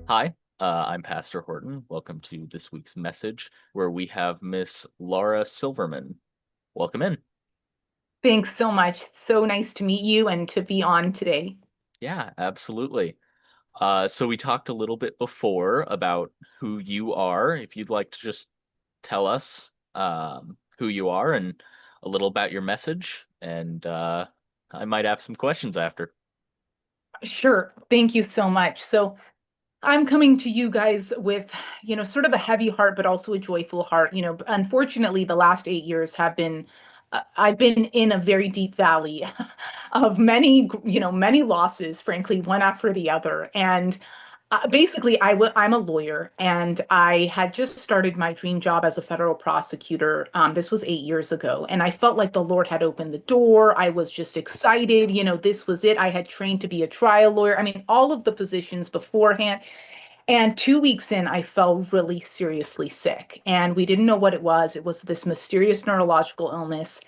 Hi, I'm Pastor Horton. Welcome to this week's message, where we have Miss Lara Silverman. Welcome in. Thanks so much. It's so nice to meet you and to be on today. Yeah, absolutely. So we talked a little bit before about who you are. If you'd like to just tell us who you are and a little about your message, and I might have some questions after. Sure. Thank you so much. So, I'm coming to you guys with, sort of a heavy heart, but also a joyful heart. Unfortunately, the last 8 years have been, I've been in a very deep valley of many, many losses, frankly, one after the other. And basically, I'm a lawyer, and I had just started my dream job as a federal prosecutor. This was 8 years ago, and I felt like the Lord had opened the door. I was just excited. This was it. I had trained to be a trial lawyer. I mean, all of the positions beforehand. And 2 weeks in, I fell really seriously sick, and we didn't know what it was. It was this mysterious neurological illness.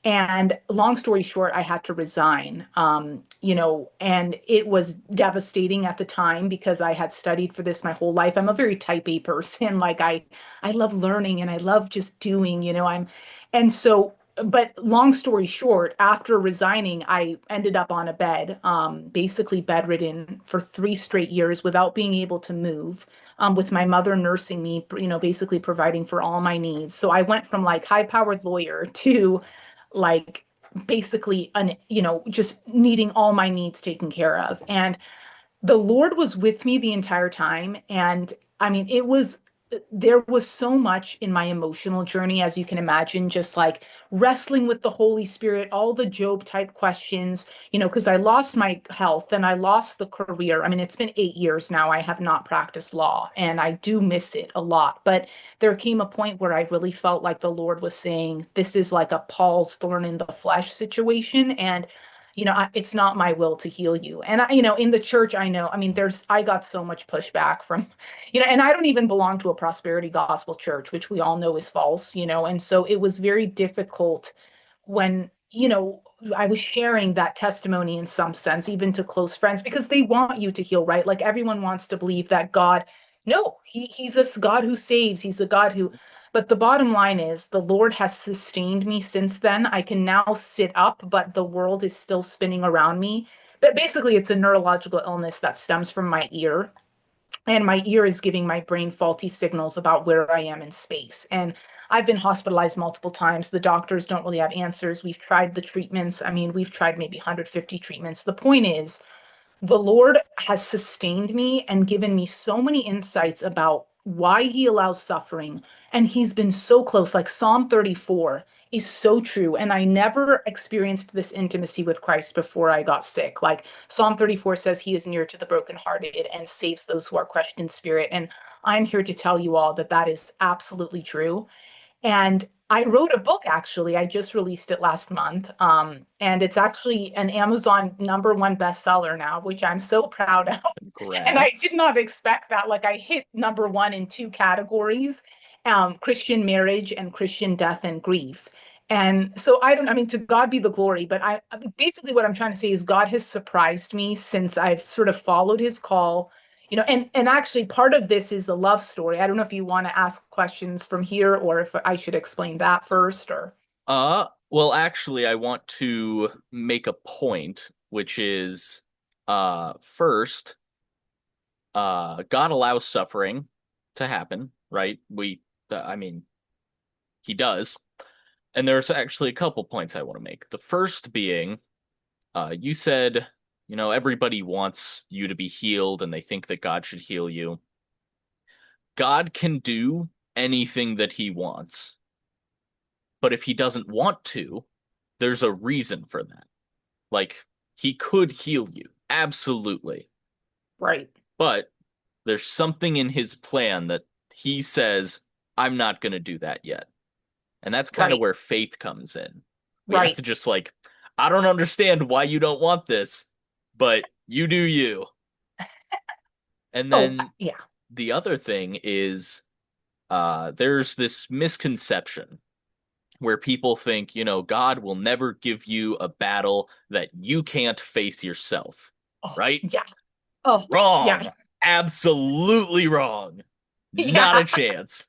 And long story short, I had to resign, and it was devastating at the time because I had studied for this my whole life. I'm a very type A person. Like I love learning and I love just doing, and so, but long story short, after resigning, I ended up on a bed, basically bedridden for 3 straight years without being able to move, with my mother nursing me, basically providing for all my needs. So I went from like high-powered lawyer to like basically just needing all my needs taken care of. And the Lord was with me the entire time. And I mean, there was so much in my emotional journey, as you can imagine, just like wrestling with the Holy Spirit, all the Job type questions, because I lost my health and I lost the career. I mean, it's been 8 years now. I have not practiced law and I do miss it a lot. But there came a point where I really felt like the Lord was saying, this is like a Paul's thorn in the flesh situation. And it's not my will to heal you. And in the church, I know, I mean, I got so much pushback from, and I don't even belong to a prosperity gospel church, which we all know is false, and so it was very difficult when, I was sharing that testimony in some sense, even to close friends, because they want you to heal, right? Like everyone wants to believe that God, no, he's a God who saves. He's a God who, but the bottom line is the Lord has sustained me since then. I can now sit up, but the world is still spinning around me. But basically, it's a neurological illness that stems from my ear, and my ear is giving my brain faulty signals about where I am in space. And I've been hospitalized multiple times. The doctors don't really have answers. We've tried the treatments. I mean, we've tried maybe 150 treatments. The point is, the Lord has sustained me and given me so many insights about why he allows suffering. And he's been so close. Like Psalm 34 is so true. And I never experienced this intimacy with Christ before I got sick. Like Psalm 34 says he is near to the brokenhearted and saves those who are crushed in spirit. And I'm here to tell you all that that is absolutely true. And I wrote a book actually. I just released it last month. And it's actually an Amazon #1 bestseller now, which I'm so proud of. And I did Congrats. not expect that. Like I hit #1 in two categories, Christian marriage and Christian death and grief. And so I mean, to God be the glory, but basically what I'm trying to say is God has surprised me since I've sort of followed his call, and actually part of this is the love story. I don't know if you want to ask questions from here or if I should explain that first or. Well, actually, I want to make a point, which is, first, God allows suffering to happen, right? I mean, he does. And there's actually a couple points I want to make. The first being, you said, everybody wants you to be healed and they think that God should heal you. God can do anything that he wants, but if he doesn't want to, there's a reason for that. Like, he could heal you, absolutely. Right, But there's something in his plan that he says, I'm not going to do that yet. And that's kind of right, where faith comes in. We have right. to just like, I don't understand why you don't want this, but you do you. And Oh, then yeah. the other thing is there's this misconception where people think, God will never give you a battle that you can't face yourself, Oh, right? yeah. Oh, yeah. Wrong. absolutely wrong. Not Yeah, a chance.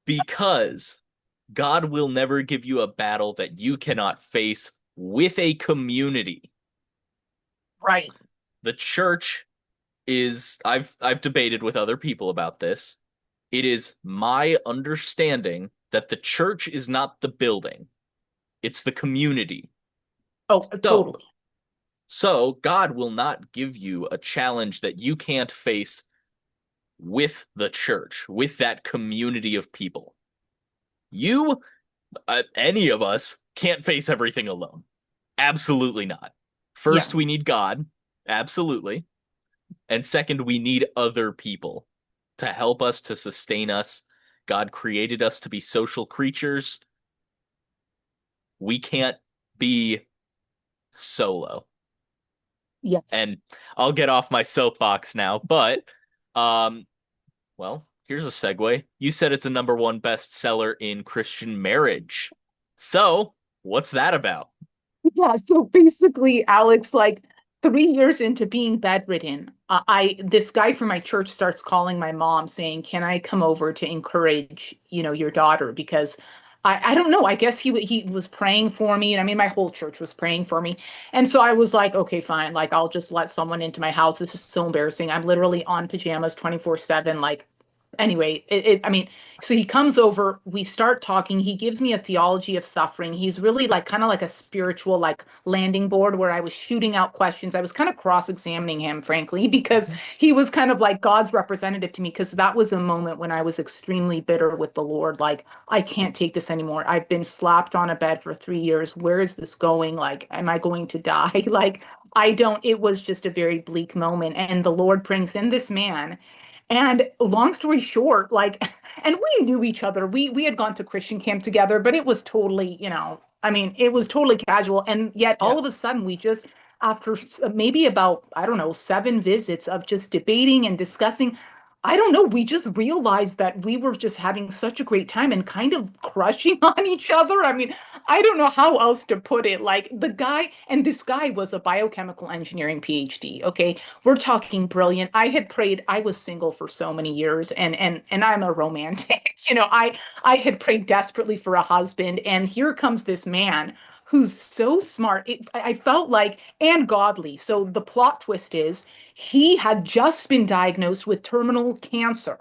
Because God will never give you a battle that you cannot face with a community. right. The church is I've debated with other people about this. It is my understanding that the church is not the building, it's the community. Oh, So, totally. so God will not give you a challenge that you can't face with the church, with that community of people. You, any of us, can't face everything alone. Absolutely not. Yeah. First, we need God. Absolutely. And second, we need other people to help us, to sustain us. God created us to be social creatures. We can't be solo. Yes. And I'll get off my soapbox now, but um, well, here's a segue. You said it's a number one bestseller in Christian marriage. So, what's that about? Yeah, so basically, Alex, like 3 years into being bedridden, I this guy from my church starts calling my mom saying, "Can I come over to encourage, your daughter?" Because I don't know, I guess he was praying for me, and I mean my whole church was praying for me. And so I was like, "Okay, fine. Like I'll just let someone into my house. This is so embarrassing. I'm literally on pajamas 24/7 like anyway, I mean, so he comes over, we start talking. He gives me a theology of suffering. He's really like kind of like a spiritual like landing board where I was shooting out questions. I was kind of cross-examining him, frankly, because Mhm. he was kind of like God's representative to me, because that was a moment when I was extremely bitter with the Lord. Like, I can't take this anymore. I've been slapped on a bed for 3 years. Where is this going? Like, am I going to die? Like, I don't, it was just a very bleak moment. And the Lord brings in this man, and long story short, like, and we knew each other. We had gone to Christian camp together, but it was totally, I mean, it was totally casual. And yet all Yeah. of a sudden we just, after maybe about, I don't know, 7 visits of just debating and discussing, I don't know, we just realized that we were just having such a great time and kind of crushing on each other. I mean, I don't know how else to put it. Like the guy, and this guy was a biochemical engineering PhD. Okay, we're talking brilliant. I had prayed. I was single for so many years, and I'm a romantic. I had prayed desperately for a husband, and here comes this man who's so smart. I felt like, and godly. So the plot twist is he had just been diagnosed with terminal cancer.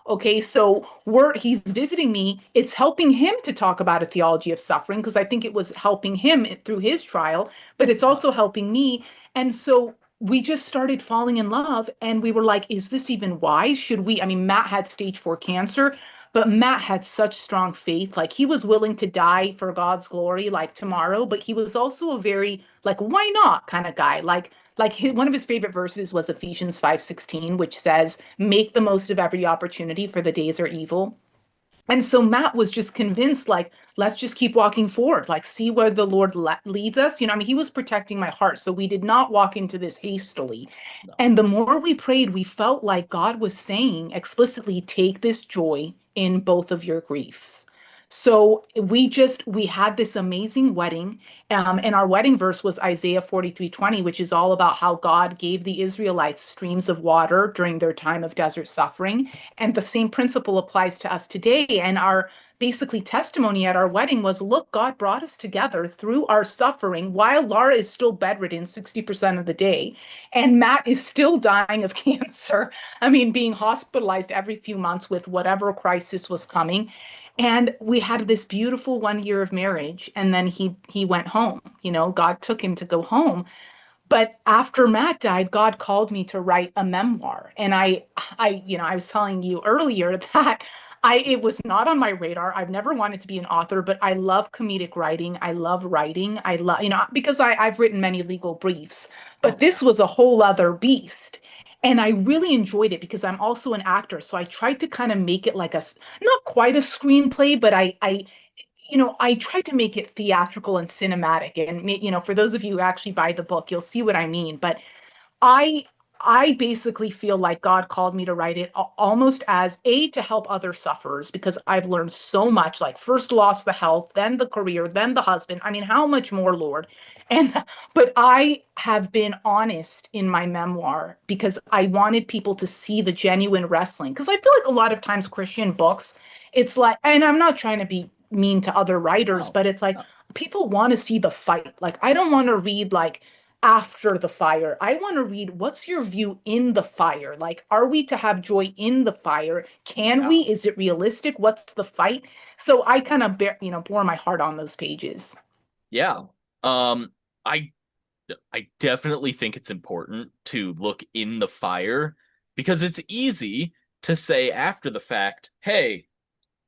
Okay, so he's visiting me. It's helping him to talk about a theology of suffering, because I think it was helping him through his trial, but it's Uh-huh. also helping me. And so we just started falling in love, and we were like, is this even wise? Should we? I mean, Matt had stage 4 cancer, but Matt had such strong faith. Like, he was willing to die for God's glory, like tomorrow, but he was also a very, like, why not kind of guy. One of his favorite verses was Ephesians 5:16, which says, make the most of every opportunity, for the days are evil. And so Matt was just convinced, like, let's just keep walking forward, like, see where the Lord leads us. I mean, he was protecting my heart. So we did not walk into this hastily. No. And the more we prayed, we felt like God was saying explicitly, take this joy in both of your griefs. So we had this amazing wedding. And our wedding verse was Isaiah 43:20, which is all about how God gave the Israelites streams of water during their time of desert suffering. And the same principle applies to us today. And our basically testimony at our wedding was, look, God brought us together through our suffering while Lara is still bedridden 60% of the day. And Matt is still dying of cancer. I mean, being hospitalized every few months with whatever crisis was coming. And we had this beautiful 1 year of marriage. And then he went home. God took him to go home. But after Matt died, God called me to write a memoir. And I was telling you earlier that it was not on my radar. I've never wanted to be an author, but I love comedic writing. I love writing. I love, because I've written many legal briefs, Oh but yeah. this was a whole other beast. And I really enjoyed it because I'm also an actor. So I tried to kind of make it like not quite a screenplay, but I tried to make it theatrical and cinematic. And, for those of you who actually buy the book, you'll see what I mean. But I I basically feel like God called me to write it almost as a to help other sufferers because I've learned so much. Like first lost the health, then the career, then the husband. I mean, how much more, Lord? And but I have been honest in my memoir because I wanted people to see the genuine wrestling. Because I feel like a lot of times Christian books, it's like, and I'm not trying to be mean to other writers, No, but it's like no. people want to see the fight. Like I don't want to read like after the fire. I want to read what's your view in the fire? Like, are we to have joy in the fire? Can we? Yeah. Is it realistic? What's the fight? So I kind of bore my heart on those pages. Yeah. Um, I I definitely think it's important to look in the fire because it's easy to say after the fact, hey,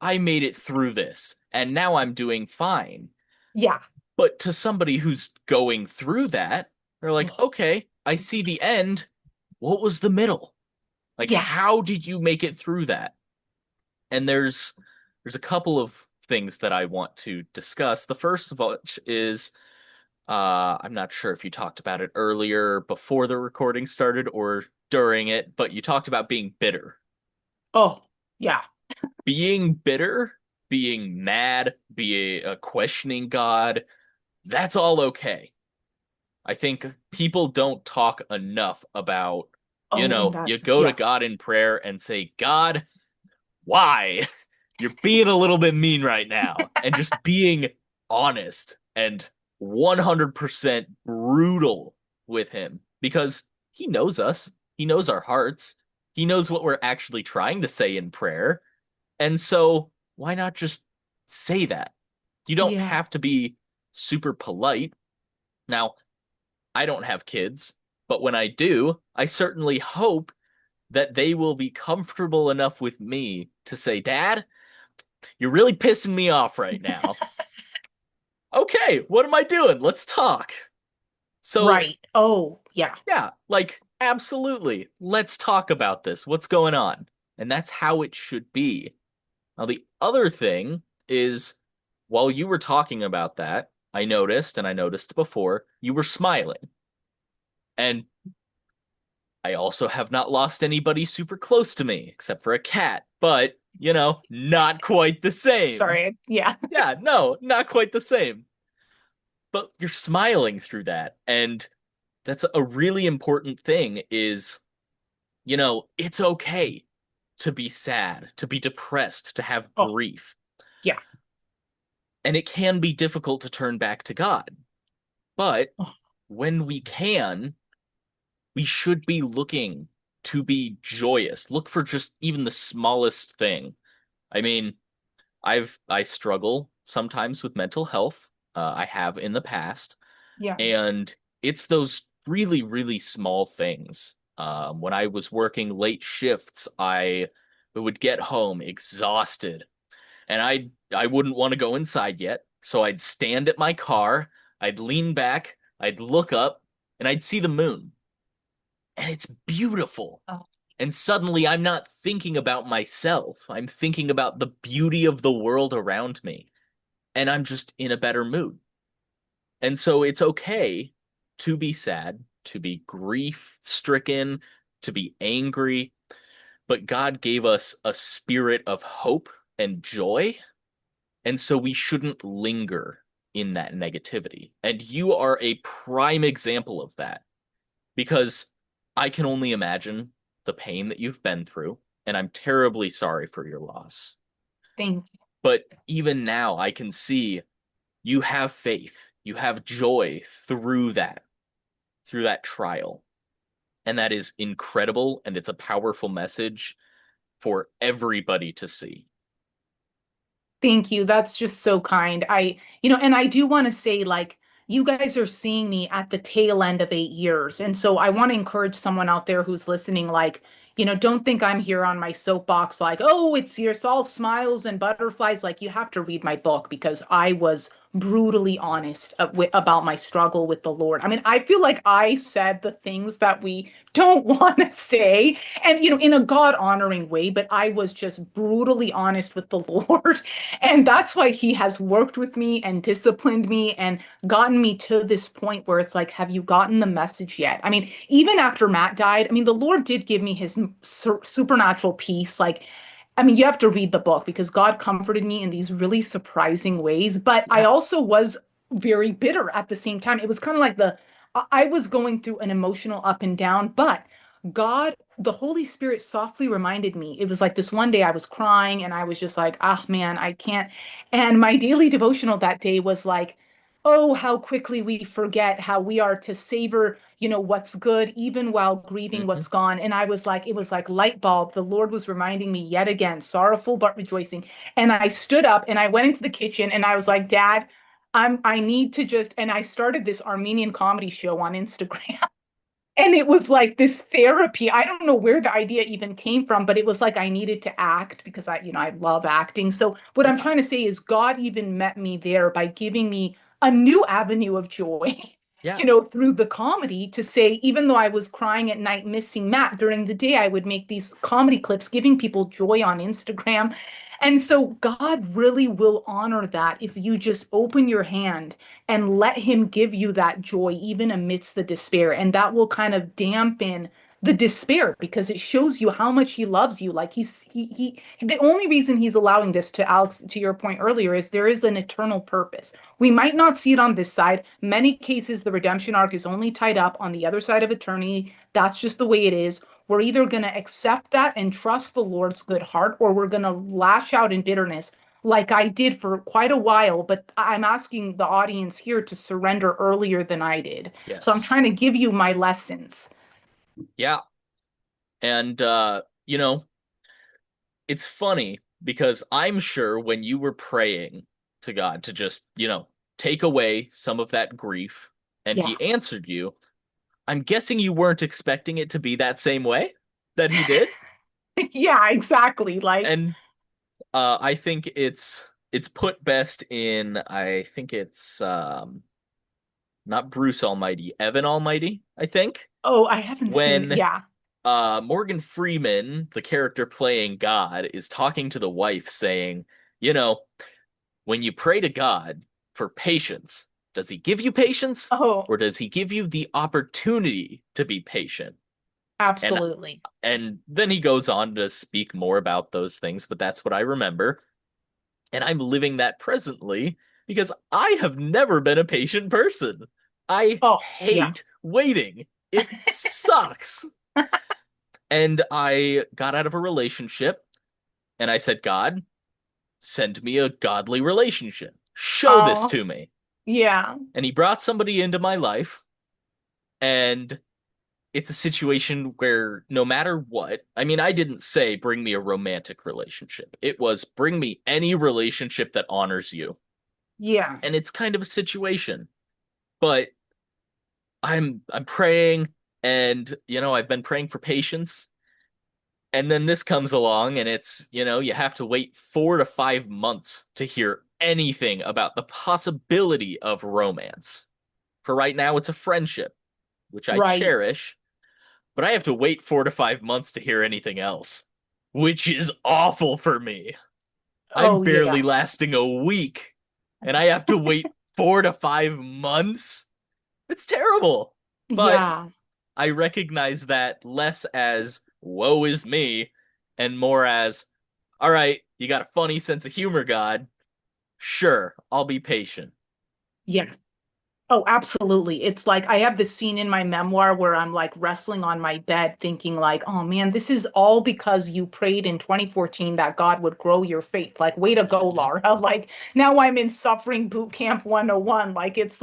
I made it through this and now I'm doing fine. Yeah. But to somebody who's going through that, they're like, Oh, okay, I see the end. What was the middle? Like, yeah. how did you make it through that? And there's a couple of things that I want to discuss. The first of which is I'm not sure if you talked about it earlier before the recording started or during it, but you talked about being bitter. Oh, yeah. Being bitter, being mad, be questioning God, that's all okay. I think people don't talk enough about, Oh, and you that's, go to yeah. God in prayer and say, God, why? You're being a little bit mean right now. And just being honest and 100% brutal with him because he knows us. He knows our hearts. He knows what we're actually trying to say in prayer. And so why not just say that? You don't Yeah. have to be super polite. Now, I don't have kids, but when I do, I certainly hope that they will be comfortable enough with me to say, Dad, you're really pissing me off right now. Okay, what am I doing? Let's talk. So, Right. Oh, yeah. yeah, like, absolutely. Let's talk about this. What's going on? And that's how it should be. Now, the other thing is, while you were talking about that, I noticed, and I noticed before, you were smiling. And I also have not lost anybody super close to me, except for a cat, but, not quite the same. Sorry. Yeah. Yeah, no, not quite the same. But you're smiling through that. And that's a really important thing is, it's okay to be sad, to be depressed, to have Oh, grief. yeah. And it can be difficult to turn back to God. But Oh, when we can, we should be looking to be joyous. Look for just even the smallest thing. I mean, I struggle sometimes with mental health. I have in the past, yeah. and it's those really, really small things. When I was working late shifts, I would get home exhausted, and I wouldn't want to go inside yet. So I'd stand at my car, I'd lean back, I'd look up, and I'd see the moon. And it's beautiful. Oh, And suddenly I'm not thinking about myself. I'm thinking about the beauty of the world around me. And I'm just in a better mood. And so it's okay to be sad, to be grief stricken, to be angry. But God gave us a spirit of hope and joy. And so we shouldn't linger in that negativity. And you are a prime example of that because I can only imagine the pain that you've been through. And I'm terribly sorry for your loss. thank you. But even now, I can see you have faith, you have joy through that trial. And that is incredible. And it's a powerful message for everybody to see. Thank you. That's just so kind. And I do want to say, like, you guys are seeing me at the tail end of 8 years. And so I want to encourage someone out there who's listening, like, don't think I'm here on my soapbox, like, oh, it's all smiles and butterflies. Like, you have to read my book because I was brutally honest about my struggle with the Lord. I mean, I feel like I said the things that we don't want to say, and in a God honoring way, but I was just brutally honest with the Lord. And that's why he has worked with me and disciplined me and gotten me to this point where it's like, have you gotten the message yet? I mean, even after Matt died, I mean, the Lord did give me his supernatural peace. Like, I mean, you have to read the book because God comforted me in these really surprising ways. But I Yeah. also was very bitter at the same time. It was kind of like I was going through an emotional up and down, but God, the Holy Spirit softly reminded me. It was like this one day I was crying and I was just like, ah, man, I can't. And my daily devotional that day was like, oh, how quickly we forget how we are to savor, what's good, even while grieving Hmm. what's gone. And I was like, it was like light bulb. The Lord was reminding me yet again, sorrowful but rejoicing. And I stood up and I went into the kitchen and I was like, Dad, I need to just, and I started this Armenian comedy show on Instagram. And it was like this therapy. I don't know where the idea even came from, but it was like I needed to act because I love acting. So what I'm Yeah. trying to say is God even met me there by giving me a new avenue of joy, Yeah. through the comedy to say, even though I was crying at night missing Matt during the day, I would make these comedy clips giving people joy on Instagram. And so God really will honor that if you just open your hand and let him give you that joy even amidst the despair, and that will kind of dampen the despair because it shows you how much he loves you. Like he the only reason he's allowing this, to Alex, to your point earlier, is there is an eternal purpose. We might not see it on this side. Many cases the redemption arc is only tied up on the other side of eternity. That's just the way it is. We're either going to accept that and trust the Lord's good heart, or we're going to lash out in bitterness like I did for quite a while, but I'm asking the audience here to surrender earlier than I did. So I'm Yes. trying to give you my lessons. Yeah. And it's funny because I'm sure when you were praying to God to just, take away some of that grief and Yeah. he answered you, I'm guessing you weren't expecting it to be that same way that he did. Yeah, exactly. Like, And I think it's put best in, I think it's not Bruce Almighty, Evan Almighty, I think. oh, I haven't seen, When yeah. Morgan Freeman, the character playing God, is talking to the wife saying, you know, when you pray to God for patience, does he give you patience Oh, or does he give you the opportunity to be patient? And absolutely. and then he goes on to speak more about those things, but that's what I remember. And I'm living that presently because I have never been a patient person. I Oh, yeah. hate waiting. It sucks. And I got out of a relationship and I said, God, send me a godly relationship. Show this Oh, to me. yeah. And he brought somebody into my life. And it's a situation where no matter what, I mean, I didn't say bring me a romantic relationship. It was bring me any relationship that honors you. Yeah. And it's kind of a situation. But I'm praying and I've been praying for patience. And then this comes along and it's, you have to wait 4 to 5 months to hear anything about the possibility of romance. For right now, it's a friendship, which I Right. cherish, but I have to wait 4 to 5 months to hear anything else, which is awful for me. I'm Oh, barely yeah. lasting a week, and I have to wait 4 to 5 months. It's terrible. But Yeah. I recognize that less as woe is me and more as, all right, you got a funny sense of humor, God. Sure, I'll be patient. Yeah. Oh, absolutely. It's like I have this scene in my memoir where I'm like wrestling on my bed thinking like, "Oh man, this is all because you prayed in 2014 that God would grow your faith." Like, way to go, Hmm. Lara. Like now I'm in suffering boot camp 101. Like it's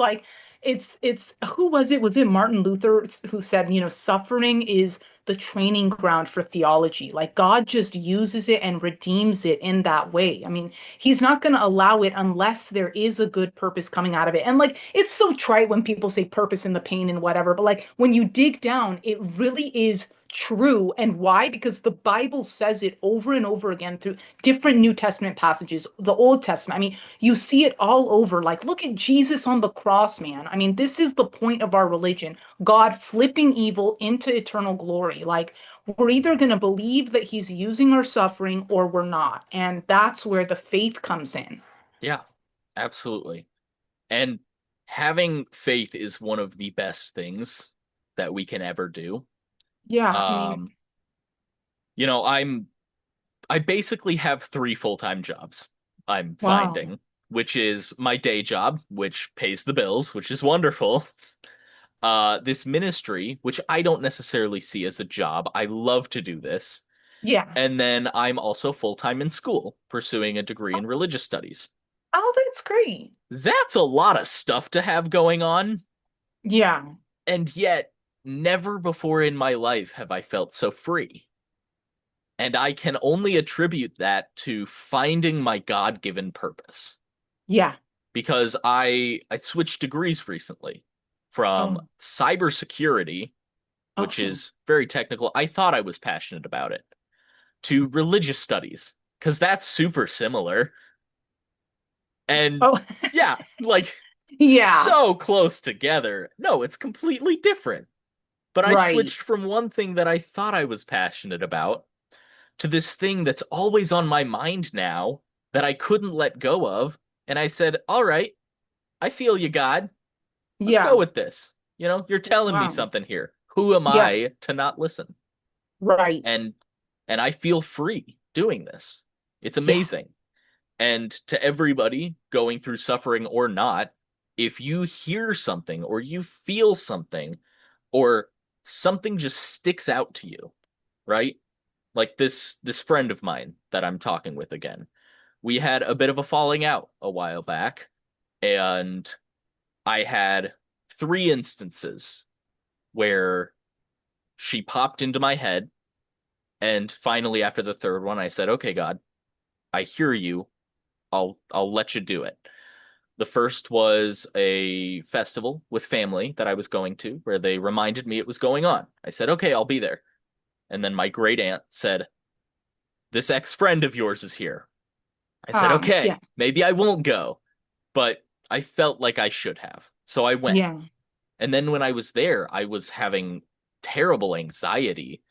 who was it? Was it Martin Luther who said, suffering is the training ground for theology. Like God just uses it and redeems it in that way. I mean, he's not going to allow it unless there is a good purpose coming out of it. And like, it's so trite when people say purpose in the pain and whatever, but like when you dig down, it really is true. And why? Because the Bible says it over and over again through different New Testament passages, the Old Testament. I mean, you see it all over. Like, look at Jesus on the cross, man. I mean, this is the point of our religion, God flipping evil into eternal glory. Like, we're either going to believe that he's using our suffering or we're not. And that's where the faith comes in. Yeah, absolutely. And having faith is one of the best things that we can ever do. Yeah, I mean, Um, I basically have three full-time jobs I'm wow. finding, which is my day job, which pays the bills, which is wonderful. This ministry, which I don't necessarily see as a job. I love to do this. Yeah. And then I'm also full-time in school, pursuing a degree in religious studies. Oh, that's great. That's a lot of stuff to have going on, Yeah. and yet never before in my life have I felt so free. And I can only attribute that to finding my God-given purpose. Yeah. Because I switched degrees recently from Oh, cybersecurity, which okay. is very technical. I thought I was passionate about it, to religious studies, because that's super similar. And Oh, yeah, like yeah. so close together. No, it's completely different. But I Right. switched from one thing that I thought I was passionate about to this thing that's always on my mind now that I couldn't let go of. And I said, all right, I feel you, God. Let's go Yeah. with this. You're telling me Wow. something here. Who am Yeah. I to not listen? Right. And and I feel free doing this. It's Yeah. amazing. And to everybody going through suffering or not, if you hear something or you feel something or something just sticks out to you, right? Like this friend of mine that I'm talking with again. We had a bit of a falling out a while back, and I had three instances where she popped into my head, and finally after the third one I said, "Okay, God, I hear you. I'll let you do it." The first was a festival with family that I was going to where they reminded me it was going on. I said, "Okay, I'll be there." And then my great aunt said, "This ex-friend of yours is here." I said, Yeah. "Okay, maybe I won't go." But I felt like I should have. So I went. Yeah. And then when I was there, I was having terrible anxiety,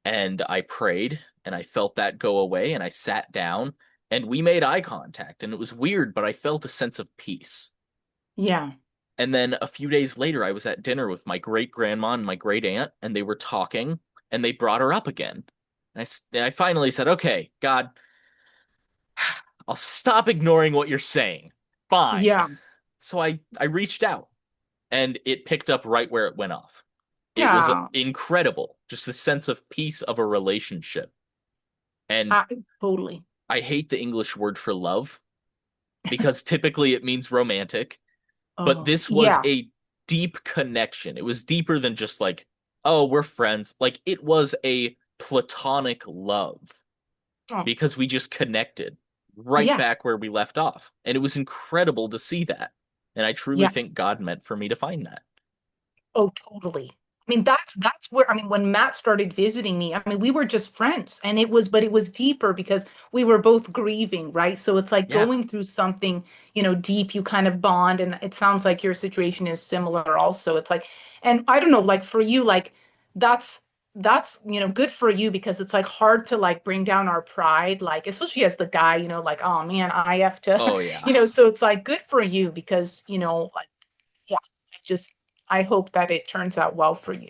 and I prayed and I felt that go away, and I sat down and we made eye contact, and it was weird, but I felt a sense of peace. Yeah. And then a few days later, I was at dinner with my great grandma and my great aunt, and they were talking, and they brought her up again. And I finally said, "Okay, God, I'll stop ignoring what you're saying. Fine." Yeah. So I reached out, and it picked up right where it went off. It was Yeah. incredible, just the sense of peace of a relationship. And I, totally. I hate the English word for love because typically it means romantic, but Oh, this was yeah. a deep connection. It was deeper than just like, oh, we're friends. Like it was a platonic love Oh, because we just connected right yeah. back where we left off. And it was incredible to see that. And I truly Yeah. think God meant for me to find that. Oh, totally. I mean, that's where I mean, when Matt started visiting me, I mean, we were just friends, and but it was deeper because we were both grieving, right? So it's like Yeah. going through something, deep, you kind of bond, and it sounds like your situation is similar also. It's like, and I don't know, like for you, like that's good for you because it's like hard to like bring down our pride, like especially as the guy, like, oh man, I have to, Oh, yeah. so it's like good for you because, yeah, just I hope that it turns out well for you.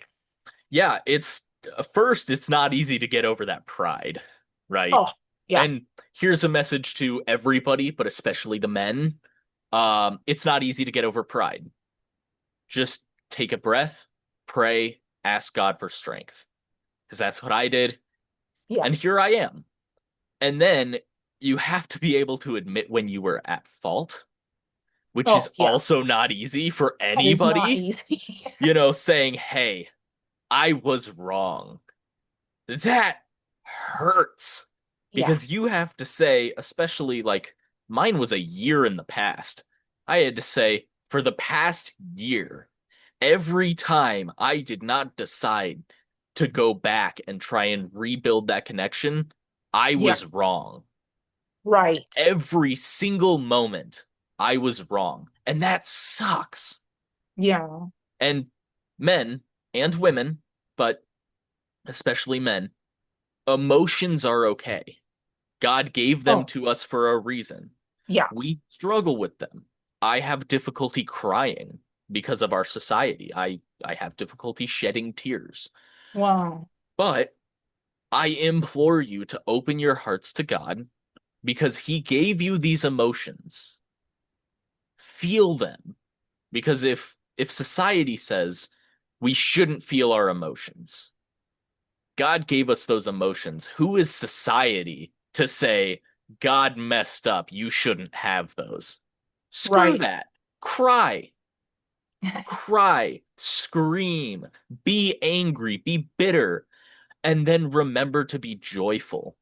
Yeah, it's first, it's not easy to get over that pride, right? Oh, yeah, And here's a message to everybody, but especially the men. It's not easy to get over pride. Just take a breath, pray, ask God for strength. Because that's what I did, yeah. and here I am. And then you have to be able to admit when you were at fault, which is Oh, yeah. also not easy for That is not anybody. easy. Saying, hey, I was wrong. That hurts Yeah, because you have to say, especially like mine was a year in the past. I had to say, for the past year, every time I did not decide to go back and try and rebuild that connection, I Yeah. was wrong. Right. Every single moment, I was wrong. And that sucks. Yeah. And men and women, but especially men, emotions are okay. God gave them Oh, to us for a reason. yeah. We struggle with them. I have difficulty crying because of our society. I have difficulty shedding tears. Wow. But I implore you to open your hearts to God because he gave you these emotions. Feel them. Because if society says we shouldn't feel our emotions, God gave us those emotions. Who is society to say God messed up, you shouldn't have those? Screw Right. that. Cry. Cry, scream, be angry, be bitter, and then remember to be joyful.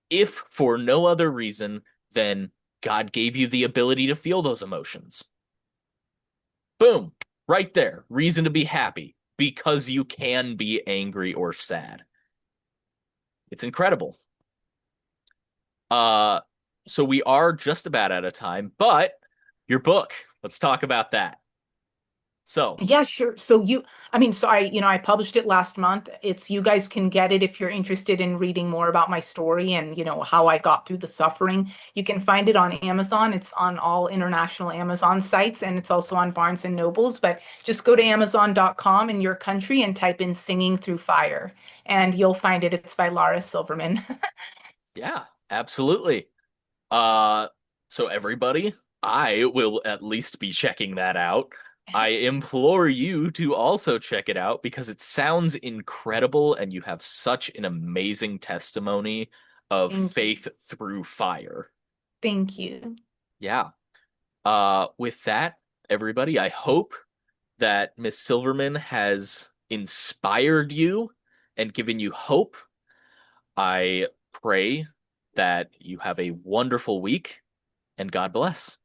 If for no other reason than God gave you the ability to feel those emotions. Boom, right there. Reason to be happy because you can be angry or sad. It's incredible. Uh, so we are just about out of time, but your book, let's talk about that. So, Yeah, sure. So I mean, so I published it last month. You guys can get it if you're interested in reading more about my story and, how I got through the suffering. You can find it on Amazon. It's on all international Amazon sites and it's also on Barnes and Nobles. But just go to Amazon.com in your country and type in Singing Through Fire and you'll find it. It's by Lara Silverman. yeah, absolutely. Uh, so everybody, I will at least be checking that out. I implore you to also check it out because it sounds incredible and you have such an amazing testimony of Thank you. faith through fire. Thank you. Yeah. With that, everybody, I hope that Miss Silverman has inspired you and given you hope. I pray that you have a wonderful week and God bless.